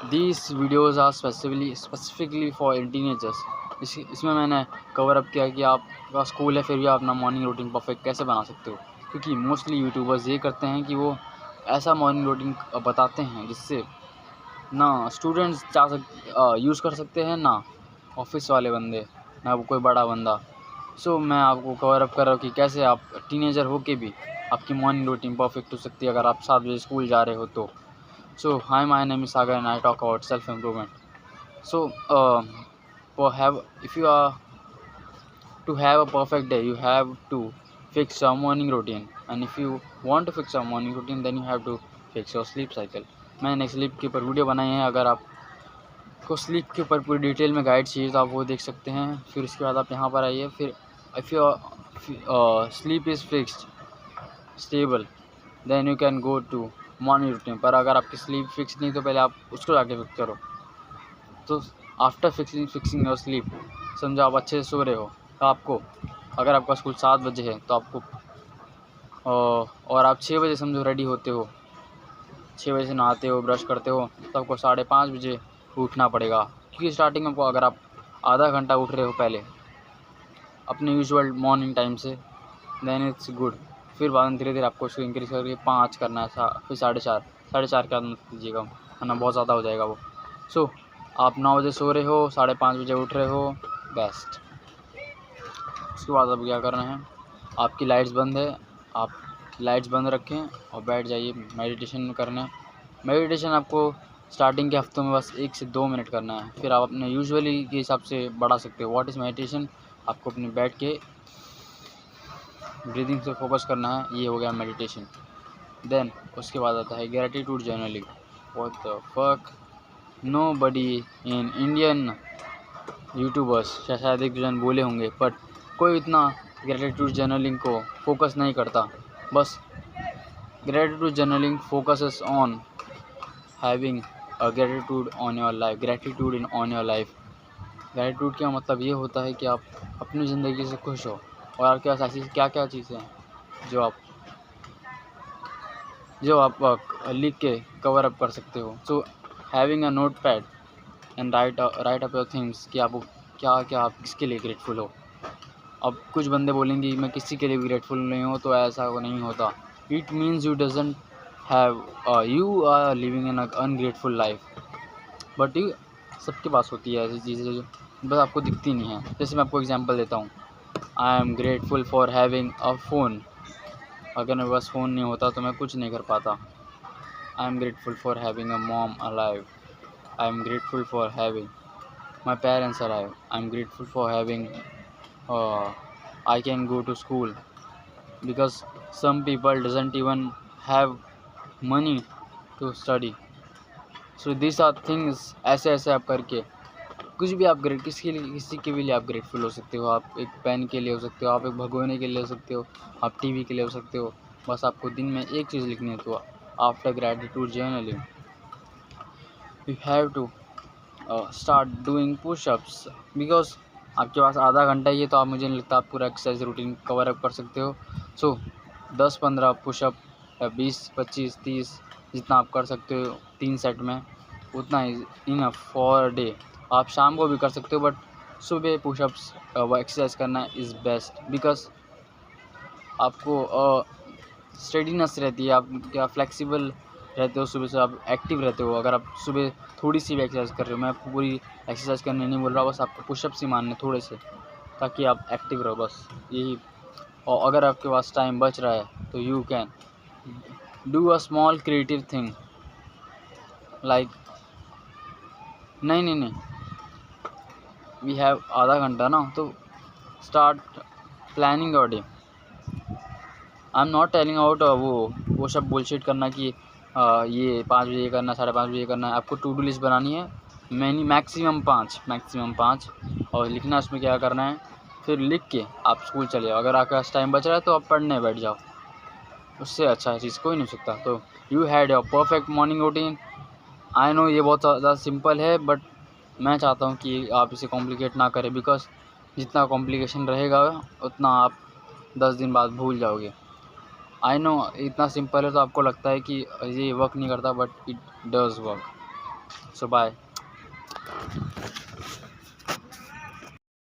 These videos are specifically for teenagers. इसमें मैंने cover up किया कि आपका स्कूल है फिर भी आप अपना मॉर्निंग रूटीन परफेक्ट कैसे बना सकते हो, क्योंकि मोस्टली यूट्यूबर्स ये करते हैं कि वो ऐसा मॉर्निंग रूटीन बताते हैं जिससे ना स्टूडेंट्स यूज़ कर सकते हैं, ना ऑफिस वाले बंदे, ना कोई बड़ा बंदा। सो मैं आपको कवर अप कर रहा हूँ कि कैसे आप टीनेजर होके भी आपकी मॉर्निंग रूटीन परफेक्ट हो सकती है अगर आप 7 बजे स्कूल जा रहे हो तो। So hi, my name is Sagar and I talk about self improvement. So if you are to have a perfect day, you have to fix your morning routine, and if you want to fix your morning routine, then you have to fix your sleep cycle. मैंने sleep के ऊपर video बनाई है, अगर आपको sleep के ऊपर पूरी डिटेल में गाइड चाहिए तो आप वो देख सकते हैं। फिर उसके बाद आप यहाँ पर आइए। फिर if your sleep is fixed stable, then you can go to morning routine. पर अगर आपकी स्लीप फिक्स नहीं तो पहले आप उसको जाके फिक्स करो। तो आफ्टर फिक्सिंग योर स्लीप, समझो आप अच्छे से सो रहे हो, तो आपको अगर आपका स्कूल 7 बजे है तो आपको और आप 6 बजे समझो रेडी होते हो, 6 बजे से नहाते हो, ब्रश करते हो, तो आपको 5:30 बजे उठना पड़ेगा, क्योंकि स्टार्टिंग में आपको अगर आप आधा घंटा उठ रहे हो पहले अपने यूजुअल मॉर्निंग टाइम से, देन इट्स गुड। फिर बाद में धीरे धीरे आपको उसको इंक्रीज़ करके 5 करना है, फिर 4:30 के बाद मत कीजिएगा वरना बहुत ज़्यादा हो जाएगा वो। सो आप 9 बजे सो रहे हो, 5:30 बजे उठ रहे हो, बेस्ट। उसके बाद अब क्या करना है, आपकी लाइट्स बंद है, आप लाइट्स बंद रखें और बैठ जाइए मेडिटेशन करने। मेडिटेशन आपको स्टार्टिंग के हफ्तों में बस 1 से 2 मिनट करना है, फिर आप अपने यूजुअली के हिसाब से बढ़ा सकते हो। व्हाट इज़ मेडिटेशन, आपको अपने बैठ के ब्रीदिंग से फोकस करना है, ये हो गया मेडिटेशन। देन उसके बाद आता है gratitude journaling. What the fuck, nobody in Indian YouTubers, शायद एक जन बोले होंगे, बट कोई इतना ग्रेटिट्यूड जर्नलिंग को फोकस नहीं करता। बस gratitude journaling focuses on having a gratitude on your life, gratitude in on your life. Gratitude का मतलब ये होता है कि आप अपनी ज़िंदगी से खुश हो और आपके पास ऐसी क्या क्या चीज़ें हैं जो आप लिख के कवर अप कर सकते हो। So having a note pad and right up your things कि आप क्या आप किसके लिए ग्रेटफुल हो। अब कुछ बंदे बोलेंगे मैं किसी के लिए भी ग्रेटफुल नहीं हूँ, तो ऐसा नहीं होता। It means you doesn't have you are living in ungrateful life, but you सबके पास होती है ऐसी चीज़ें जो बस आपको दिखती नहीं है। जैसे मैं आपको एग्जांपल देता हूँ, I am grateful for having a phone. अगर मेरे पास फ़ोन नहीं होता तो मैं कुछ नहीं कर पाता। I am grateful for having a mom alive. I am grateful for having my parents alive. I am grateful for having I can go to school, because some people doesn't even have money to study. So these are things, ऐसे आप करके कुछ भी आप किसी के भी लिए आप ग्रेटफुल हो सकते हो। आप एक पेन के लिए हो सकते हो, आप एक भगोने के लिए हो सकते हो, आप टीवी के लिए हो सकते हो। बस आपको दिन में एक चीज़ लिखनी है। तो after gratitude journaling you have to start doing pushups, because आपके पास आधा घंटा ही है, तो आप मुझे नहीं लगता आप पूरा एक्सरसाइज रूटीन कवर अप कर सकते हो। सो 10-15 पुशअप या 20-25-30 जितना आप कर सकते हो 3 सेट में, उतना इनफ फॉर डे। आप शाम को भी कर सकते हो, बट सुबह पुशअप्स वो एक्सरसाइज करना इज़ बेस्ट, बिकॉज आपको स्टेडीनेस रहती है, आप क्या फ्लेक्सिबल रहते हो, सुबह से आप एक्टिव रहते हो। अगर आप सुबह थोड़ी सी भी एक्सरसाइज कर रहे हो, मैं आपको पूरी एक्सरसाइज करने नहीं बोल रहा, बस आपको पुशअप्स ही मारने थोड़े से, ताकि आप एक्टिव रहो, बस यही। और अगर आपके पास टाइम बच रहा है तो you can do a small creative thing like नहीं वी हैव आधा घंटा ना, तो start planning your day. I am not telling out वो सब बुलशिट करना कि ये 5 बजे ये करना, 5:30 बजे ये करना है। आपको टू डू लिस्ट बनानी है, मैक्सिमम 5 और लिखना उसमें क्या करना है, फिर लिख के आप स्कूल चले जाओ। अगर आपके पास टाइम बच रहा है तो आप पढ़ने बैठ जाओ, उससे अच्छा चीज़ कोई नहीं हो सकता। तो you had your perfect morning routine. I know ये बहुत ज़्यादा सिंपल है, बट मैं चाहता हूँ कि आप इसे कॉम्प्लिकेट ना करें, बिकॉज जितना कॉम्प्लिकेशन रहेगा उतना आप 10 दिन बाद भूल जाओगे। आई नो इतना सिंपल है तो आपको लगता है कि ये वर्क नहीं करता, but it does work. So bye.